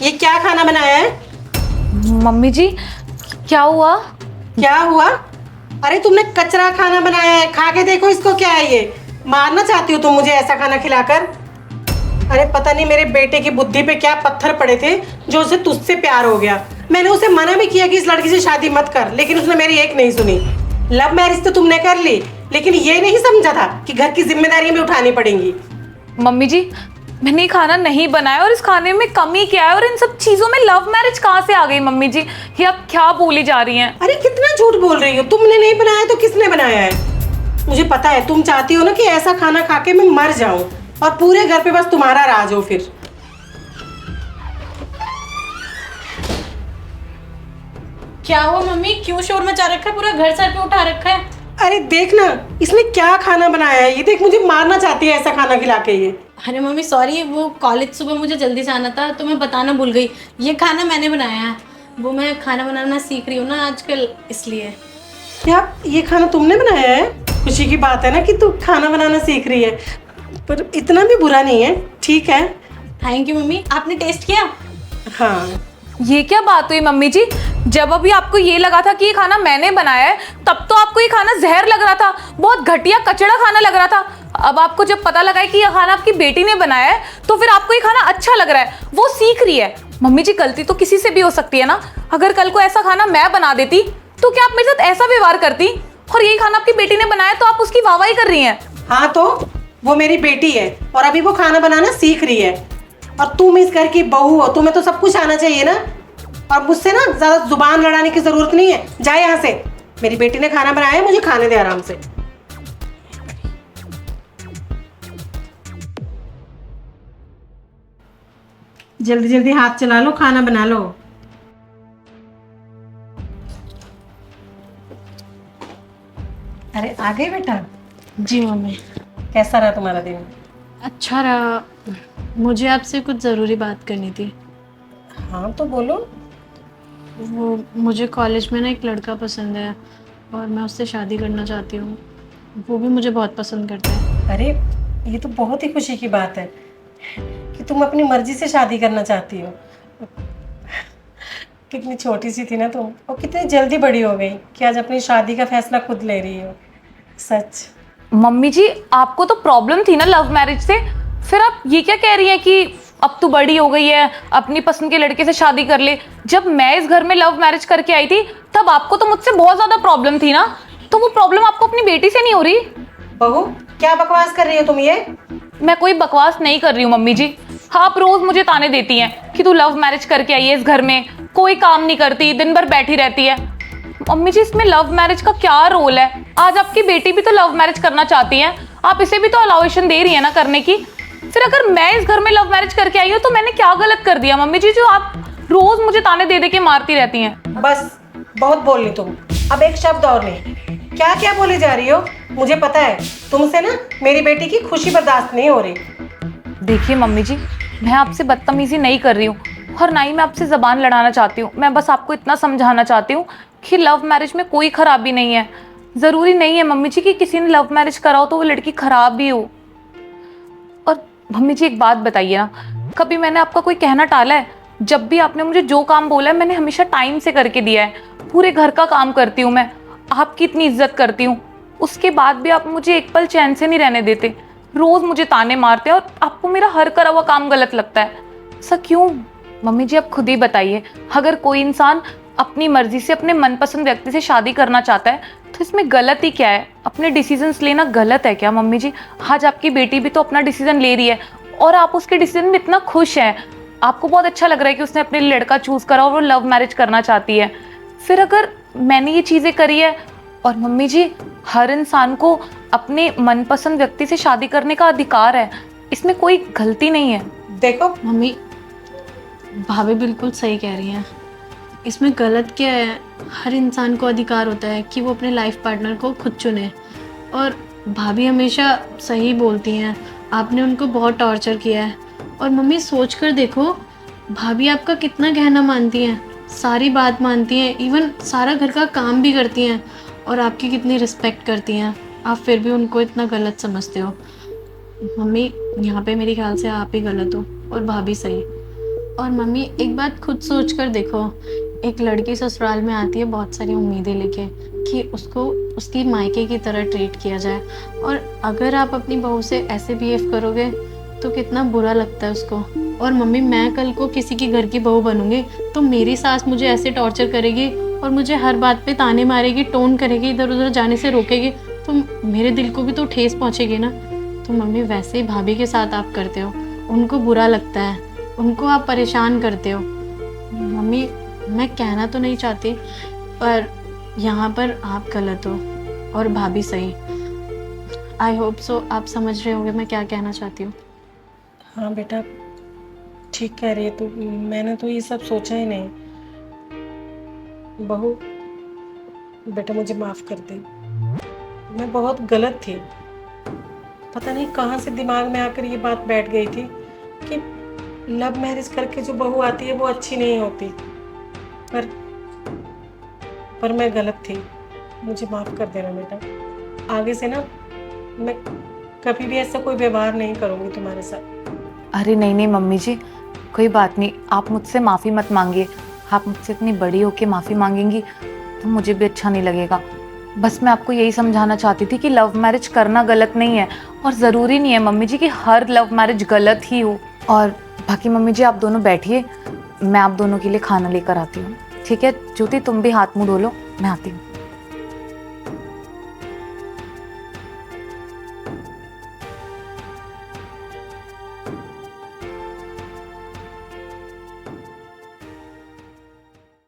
ये क्या खाना बनाया है? मम्मी जी, क्या हुआ? क्या हुआ? अरे तुमने कचरा खाना बनाया है, खा के देखो इसको। क्या है ये? मारना चाहती हो तुम मुझे ऐसा खाना खिलाकर? अरे पता नहीं मेरे बेटे की बुद्धि पे क्या पत्थर पड़े थे जो उसे तुझसे प्यार हो गया। मैंने उसे मना भी किया कि इस लड़की से शादी मत कर, लेकिन उसने मेरी एक नहीं सुनी। लव मैरिज तो तुमने कर ली, लेकिन ये नहीं समझा था कि घर की जिम्मेदारियां भी उठानी पड़ेंगी। मम्मी जी, मैंने ये खाना नहीं बनाया और इस खाने में कमी क्या है और इन सब चीजों में लव मैरिज कहाँ से आ गई? मम्मी जी, ये आप क्या बोली जा रही हैं? अरे कितना झूठ बोल रही हो? तुमने नहीं बनाया तो किसने बनाया है? मुझे पता है तुम चाहती हो ना कि ऐसा खाना खा के मैं मर जाऊं और पूरे घर पे बस तुम्हारा राज हो। फिर क्या हुआ मम्मी, क्यों शोर मचा रखा है? पूरा घर सर पे उठा रखा है। अरे देख ना, इसने क्या खाना बनाया है। ये देख, मुझे मारना चाहती है ऐसा खाना खिला के ये। अरे मम्मी सॉरी, वो कॉलेज सुबह मुझे जल्दी से आना था तो मैं बताना भूल गई। ये खाना मैंने बनाया है। वो मैं खाना बनाना सीख रही हूँ ना आजकल, इसलिए। क्या ये खाना तुमने बनाया है? खुशी की बात है ना कि तू खाना बनाना सीख रही है, पर इतना भी बुरा नहीं है, ठीक है। थैंक यू मम्मी, आपने टेस्ट किया? हाँ। ये क्या बात हुई मम्मी जी? जब अभी आपको ये लगा था कि ये खाना मैंने बनाया है, तब तो आपको ये खाना जहर लग रहा था, बहुत घटिया कचड़ा खाना लग रहा था। अब आपको जब पता लगा है कि ये खाना आपकी बेटी ने बनाया है, तो फिर आपको ये खाना अच्छा लग रहा है, वो सीख रही है। मम्मी जी, गलती तो किसी से भी हो सकती है ना। अगर कल को ऐसा खाना मैं बना देती तो क्या आप मेरे साथ ऐसा व्यवहार करती? और यही खाना आपकी बेटी ने बनाया तो आप उसकी वाहवाही कर रही हैं। हाँ तो वो मेरी बेटी है और अभी वो खाना बनाना सीख रही है, और तुम इस घर की बहू हो, तुम्हें तो सब कुछ आना चाहिए ना। और मुझसे ना ज्यादा जुबान लड़ाने की जरूरत नहीं है, जाए यहाँ से। मेरी बेटी ने खाना बनाया है, मुझे खाने दे आराम से। जल्दी जल्दी हाथ चला लो, खाना बना लो। अरे आ गई बेटा। जी मम्मी। कैसा रहा तुम्हारा दिन? अच्छा रहा। मुझे आपसे कुछ ज़रूरी बात करनी थी। हाँ तो बोलो। वो मुझे कॉलेज में ना एक लड़का पसंद है और मैं उससे शादी करना चाहती हूँ। वो भी मुझे बहुत पसंद करता है। अरे ये तो बहुत ही खुशी की बात है कि तुम अपनी मर्जी से शादी करना चाहती हो। कितनी छोटी सी थी ना तुम, और कितनी जल्दी बड़ी हो गई कि आज अपनी शादी का फैसला खुद ले रही हो। सच। मम्मी जी, आपको तो प्रॉब्लम थी ना लव मैरिज से, फिर आप ये क्या कह रही हैं कि अब तो बड़ी हो गई है, अपनी पसंद के लड़के से शादी कर ले? जब मैं इस घर में लव मैरिज करके आई थी, तब आपको तो मुझसे बहुत ज्यादा प्रॉब्लम थी ना। तो वो प्रॉब्लम आपको अपनी बेटी से नहीं हो रही? बहू, क्या बकवास कर रही हो तुम ये? मैं कोई बकवास नहीं कर रही हूँ मम्मी जी। आप रोज मुझे ताने देती हैं कि तू लव मैरिज करके आई है इस घर में, कोई काम नहीं करती, दिन भर बैठी रहती है। मम्मी जी, इसमें लव मैरिज का क्या रोल है? आज आपकी बेटी भी तो लव मैरिज करना चाहती है, आप इसे भी तो अलाउएशन दे रही है ना करने की। फिर अगर मैं इस घर में लव मैरिज करके आई हूँ तो मैंने क्या गलत कर दिया मम्मी जी, जो आप रोज मुझे ताने दे दे के मारती रहती हैं? बस, बहुत बोल ली तुम, अब एक शब्द और नहीं। क्या क्या बोली जा रही हो? मुझे पता है तुमसे ना मेरी बेटी की खुशी बर्दाश्त नहीं हो रही। देखिए मम्मी जी, मैं आपसे बदतमीजी नहीं कर रही हूँ और ना ही मैं आपसे ज़बान लड़ाना चाहती हूँ। मैं बस आपको इतना समझाना चाहती हूँ कि लव मैरिज में कोई खराबी नहीं है। ज़रूरी नहीं है मम्मी जी कि किसी ने लव मैरिज कराओ तो वो लड़की खराब भी हो। और मम्मी जी, एक बात बताइए ना, कभी मैंने आपका कोई कहना टाला है? जब भी आपने मुझे जो काम बोला है, मैंने हमेशा टाइम से करके दिया है। पूरे घर का काम करती हूँ मैं, आपकी इतनी इज्जत करती हूँ, उसके बाद भी आप मुझे एक पल चैन से नहीं रहने देते। रोज मुझे ताने मारते हैं और आपको मेरा हर करा हुआ काम गलत लगता है। ऐसा क्यों? मम्मी जी, आप खुद ही बताइए, अगर कोई इंसान अपनी मर्जी से अपने मनपसंद व्यक्ति से शादी करना चाहता है तो इसमें गलत ही क्या है? अपने डिसीजंस लेना गलत है क्या मम्मी जी? आज आपकी बेटी भी तो अपना डिसीजन ले रही है और आप उसके डिसीजन में इतना खुश हैं, आपको बहुत अच्छा लग रहा है कि उसने अपने लड़का चूज करा और वो लव मैरिज करना चाहती है। फिर अगर मैंने ये चीज़ें करी है, और मम्मी जी, हर इंसान को अपने मनपसंद व्यक्ति से शादी करने का अधिकार है, इसमें कोई गलती नहीं है। देखो मम्मी, भाभी बिल्कुल सही कह रही हैं। इसमें गलत क्या है? हर इंसान को अधिकार होता है कि वो अपने लाइफ पार्टनर को खुद चुने। और भाभी हमेशा सही बोलती हैं। आपने उनको बहुत टॉर्चर किया है। और मम्मी, सोच कर देखो, भाभी आपका कितना कहना मानती हैं, सारी बात मानती हैं, इवन सारा घर का काम भी करती हैं और आपकी कितनी रिस्पेक्ट करती हैं। आप फिर भी उनको इतना गलत समझते हो। मम्मी, यहाँ पे मेरे ख्याल से आप ही गलत हो और भाभी सही। और मम्मी एक बात खुद सोच कर देखो, एक लड़की ससुराल में आती है बहुत सारी उम्मीदें लेके कि उसको उसकी मायके की तरह ट्रीट किया जाए, और अगर आप अपनी बहू से ऐसे बिहेव करोगे तो कितना बुरा लगता है उसको। और मम्मी मैं कल को किसी की घर की बहू बनूंगी तो मेरी सास मुझे ऐसे टॉर्चर करेगी और मुझे हर बात पे ताने मारेगी, टोन करेगी, इधर उधर जाने से रोकेगी, तो मेरे दिल को भी तो ठेस पहुंचेगी ना। तो मम्मी वैसे ही भाभी के साथ आप करते हो, उनको बुरा लगता है, उनको आप परेशान करते हो। मम्मी मैं कहना तो नहीं चाहती पर यहाँ पर आप गलत हो और भाभी सही। आई होप सो आप समझ रहे होंगे मैं क्या कहना चाहती हूँ। हाँ बेटा, ठीक कह रही है तू। मैंने तो ये सब सोचा ही नहीं। बहू, बेटा मुझे माफ़ कर दे। मैं बहुत गलत थी। पता नहीं कहाँ से दिमाग में आकर ये बात बैठ गई थी कि लव मैरिज करके जो बहू आती है वो अच्छी नहीं होती। पर मैं गलत थी। मुझे माफ़ कर देना बेटा। आगे से ना मैं कभी भी ऐसा कोई व्यवहार नहीं करूँगी तुम्हारे साथ। अरे नहीं नहीं मम्मी जी, कोई बात नहीं, आप मुझसे माफ़ी मत मांगिए। आप मुझसे इतनी बड़ी होके माफ़ी मांगेंगी तो मुझे भी अच्छा नहीं लगेगा। बस मैं आपको यही समझाना चाहती थी कि लव मैरिज करना गलत नहीं है, और ज़रूरी नहीं है मम्मी जी कि हर लव मैरिज गलत ही हो। और बाकी मम्मी जी आप दोनों बैठिए, मैं आप दोनों के लिए खाना लेकर आती हूँ। ठीक है ज्योति, तुम भी हाथ मुँह धो लो, मैं आती हूँ।